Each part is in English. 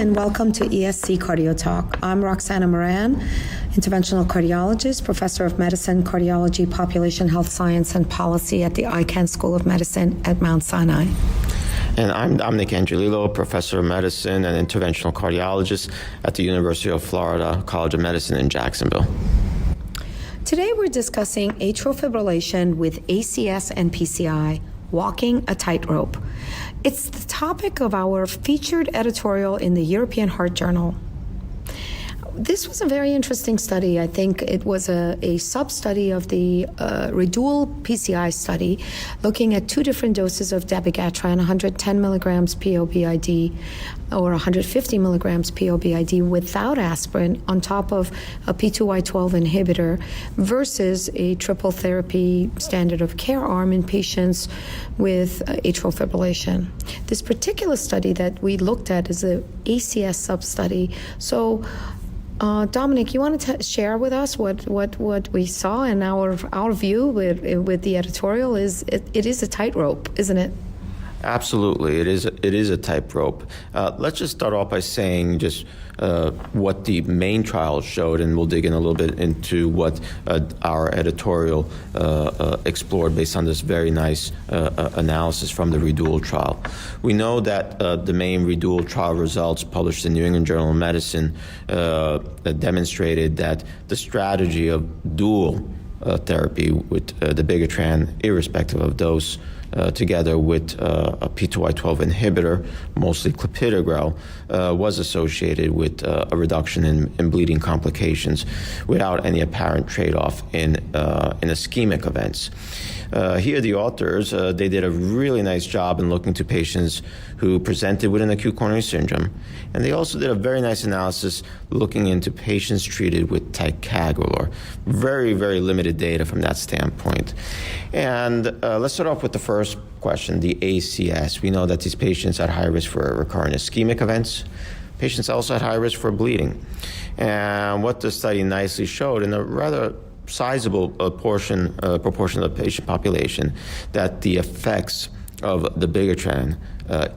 and welcome to ESC Cardio Talk. I'm Roxana Mehran, interventional cardiologist, professor of medicine, cardiology, population health science, and policy at the Icahn School of Medicine at Mount Sinai. And I'm Dominick Angiolillo, professor of medicine and interventional cardiologist at the University of Florida College of Medicine in Jacksonville. Today we're discussing atrial fibrillation with ACS and PCI, walking a tightrope. It's the topic of our featured editorial in the European Heart Journal. This was a very interesting study. I think it was a sub-study of the REDUAL PCI study, looking at two different doses of dabigatran, 110 milligrams PO/BID or 150 milligrams PO/BID without aspirin on top of a P2Y12 inhibitor versus a triple therapy standard of care arm in patients with atrial fibrillation. This particular study that we looked at is the ACS sub-study. So Dominick, you want to share with us what we saw, and our view with the editorial is it is a tightrope, isn't it? Absolutely, it is a tightrope. Let's just start off by saying just what the main trial showed, and we'll dig in a little bit into what our editorial explored based on this very nice analysis from the REDUAL trial. We know that the main REDUAL trial results published in New England Journal of Medicine demonstrated that the strategy of dual therapy with the dabigatran, irrespective of dose, together with a P2Y12 inhibitor, mostly clopidogrel, was associated with a reduction in bleeding complications without any apparent trade-off in ischemic events. Here, the authors, they did a really nice job in looking to patients who presented with an acute coronary syndrome, and they also did a very nice analysis looking into patients treated with ticagrelor. Very, very limited data from that standpoint. And let's start off with the first question, the ACS. We know that these patients are at high risk for recurrent ischemic events. Patients also at high risk for bleeding. And what the study nicely showed, in a rather sizable proportion of the patient population, that the effects of the dabigatran,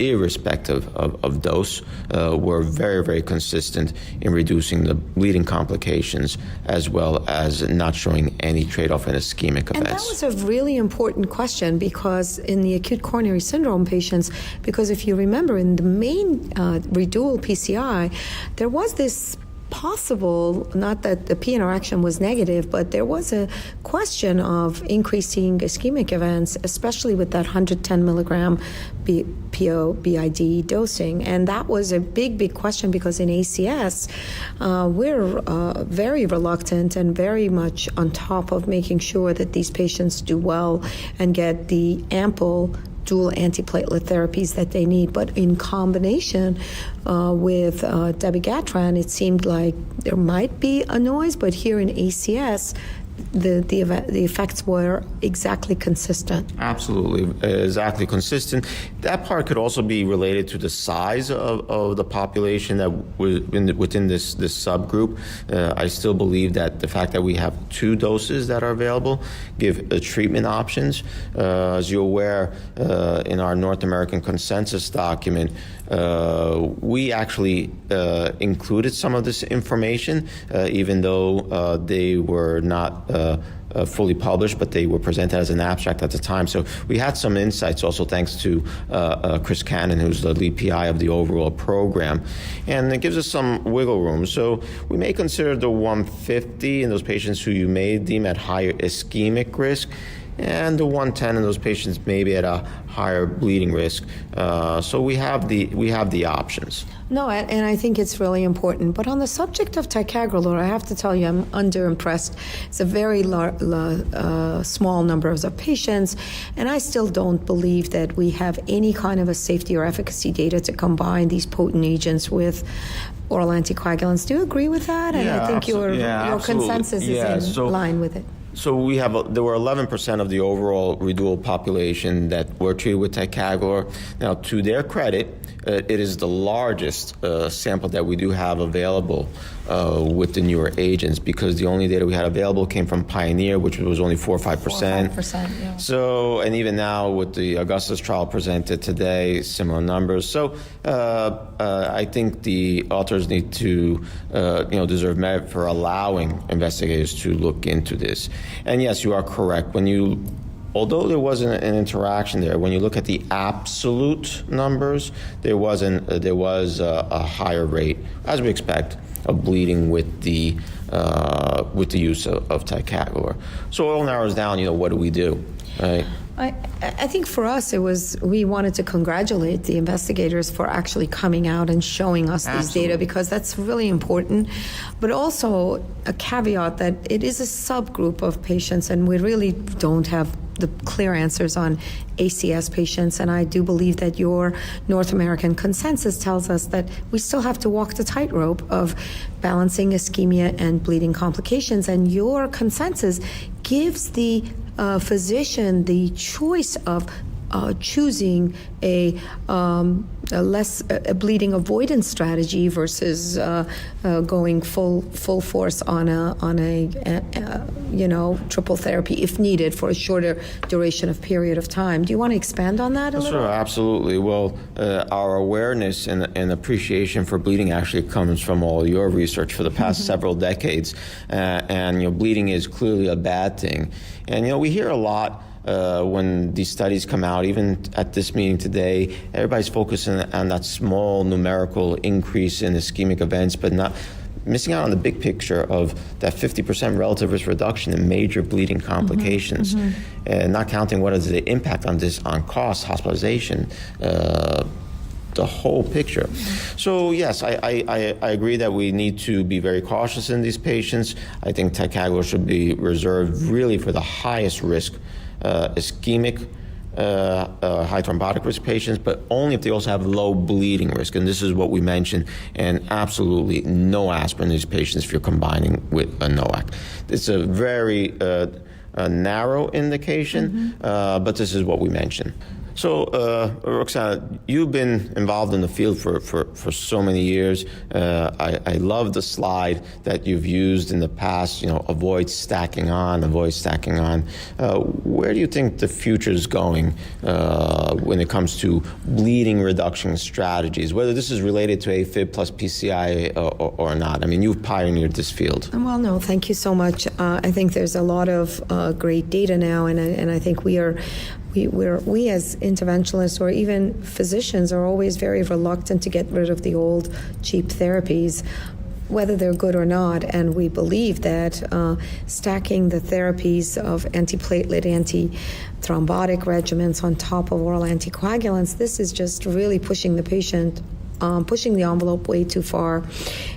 irrespective of dose, were very, very consistent in reducing the bleeding complications, as well as not showing any trade-off in ischemic events. And that was a really important question, because in the acute coronary syndrome patients, because if you remember in the main REDUAL PCI, there was this possible, not that the P interaction was negative, but there was a question of increasing ischemic events, especially with that 110 milligram PO/BID dosing. And that was a big question, because in ACS, we're very reluctant and very much on top of making sure that these patients do well and get the ample dual antiplatelet therapies that they need. But in combination with dabigatran, it seemed like there might be a noise, but here in ACS, the effects were exactly consistent. Absolutely, exactly consistent. That part could also be related to the size of the population that within this subgroup. I still believe that the fact that we have two doses that are available give treatment options. As you're aware, in our North American consensus document, we actually included some of this information, even though they were not fully published, but they were presented as an abstract at the time. So we had some insights also thanks to Chris Cannon, who's the lead PI of the overall program. And it gives us some wiggle room. So we may consider the 150 in those patients who you may deem at higher ischemic risk, and the 110 in those patients maybe at a higher bleeding risk. So we have the options. No, and I think it's really important. But on the subject of ticagrelor, I have to tell you, I'm underimpressed. It's a very small number of patients, and I still don't believe that we have any kind of a safety or efficacy data to combine these potent agents with oral anticoagulants. Do you agree with that? And I think your consensus is in line with it. So there were 11% of the overall REDUAL population that were treated with ticagrelor. Now, to their credit, it is the largest sample that we do have available with the newer agents, because the only data we had available came from Pioneer, which was only 4 or 5%. 5%, yeah. So, and even now with the Augustus trial presented today, similar numbers. So, I think the authors need to, deserve merit for allowing investigators to look into this. And yes, you are correct. Although there wasn't an interaction there, when you look at the absolute numbers, there was a higher rate, as we expect, of bleeding with the use of ticagrelor. So it all narrows down. What do we do? Right? I think for us, we wanted to congratulate the investigators for actually coming out and showing us these data, because that's really important. But also a caveat that it is a subgroup of patients, and we really don't have the clear answers on ACS patients. And I do believe that your North American consensus tells us that we still have to walk the tightrope of balancing ischemia and bleeding complications. And your consensus gives the physician the choice of choosing a bleeding avoidance strategy versus going full force on a triple therapy if needed for a shorter duration of period of time. Do you want to expand on that a little? Sure, absolutely. Well, our awareness and appreciation for bleeding actually comes from all your research for the past several decades, and bleeding is clearly a bad thing. And we hear a lot. When these studies come out, even at this meeting today, everybody's focusing on that small numerical increase in ischemic events, but not missing out on the big picture of that 50% relative risk reduction in major bleeding complications, and not counting what is the impact on cost, hospitalization, the whole picture. So yes, I agree that we need to be very cautious in these patients. I think ticagrelor should be reserved really for the highest risk ischemic, high thrombotic risk patients, but only if they also have low bleeding risk. And this is what we mentioned, and absolutely no aspirin in these patients if you're combining with a NOAC. It's a very narrow indication, but this is what we mentioned. So, Roxana, you've been involved in the field for so many years. I love the slide that you've used in the past, avoid stacking on. Where do you think the future is going when it comes to bleeding reduction strategies, whether this is related to AFib plus PCI or not? I mean, you've pioneered this field. Well, no, thank you so much. I think there's a lot of great data now, and I think we as interventionalists or even physicians are always very reluctant to get rid of the old cheap therapies, whether they're good or not. And we believe that stacking the therapies of antiplatelet, anti-thrombotic regimens on top of oral anticoagulants, this is just really pushing the patient, pushing the envelope way too far.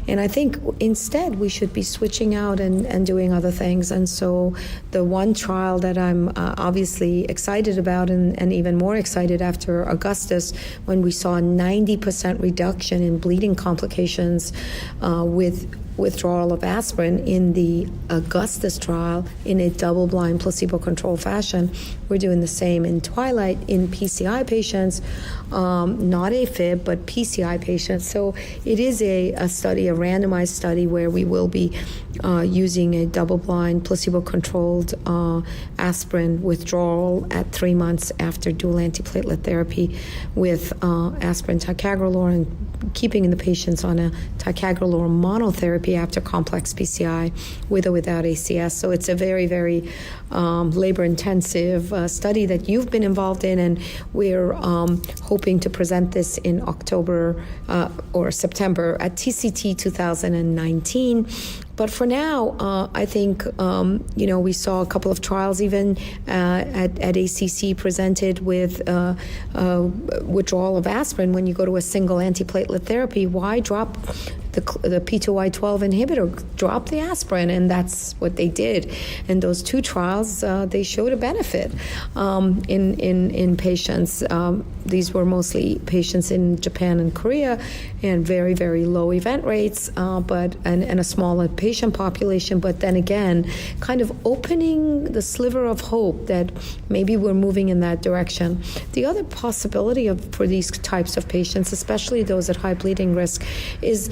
And I think instead we should be switching out and doing other things. And so the one trial that I'm obviously excited about, and even more excited after Augustus, when we saw a 90% reduction in bleeding complications with withdrawal of aspirin in the Augustus trial in a double-blind placebo-controlled fashion. We're doing the same in Twilight in PCI patients, not AFib, but PCI patients. So it is a study, a randomized study, where we will be using a double-blind placebo-controlled aspirin withdrawal at 3 months after dual antiplatelet therapy with aspirin ticagrelor, and keeping the patients on a ticagrelor monotherapy after complex PCI with or without ACS. So it's a very, very labor-intensive study that you've been involved in, and we're hoping to present this in October or September at TCT 2019. But for now, I think, we saw a couple of trials even at ACC presented with withdrawal of aspirin when you go to a single antiplatelet therapy. Why drop the P2Y12 inhibitor, drop the aspirin, and that's what they did. In those two trials, they showed a benefit in patients. These were mostly patients in Japan and Korea, and very, very low event rates, and a smaller patient population. But then again, kind of opening the sliver of hope that maybe we're moving in that direction. The other possibility for these types of patients, especially those at high bleeding risk, is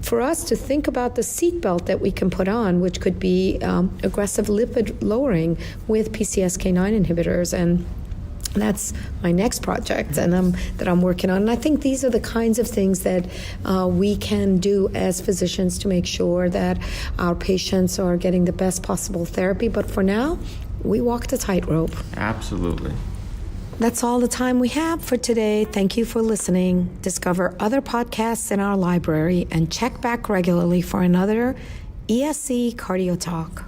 for us to think about the seatbelt that we can put on, which could be aggressive lipid lowering with PCSK9 inhibitors. And that's my next project that I'm working on. And I think these are the kinds of things that we can do as physicians to make sure that our patients are getting the best possible therapy. But for now, we walk the tightrope. Absolutely. That's all the time we have for today. Thank you for listening. Discover other podcasts in our library and check back regularly for another ESC Cardio Talk.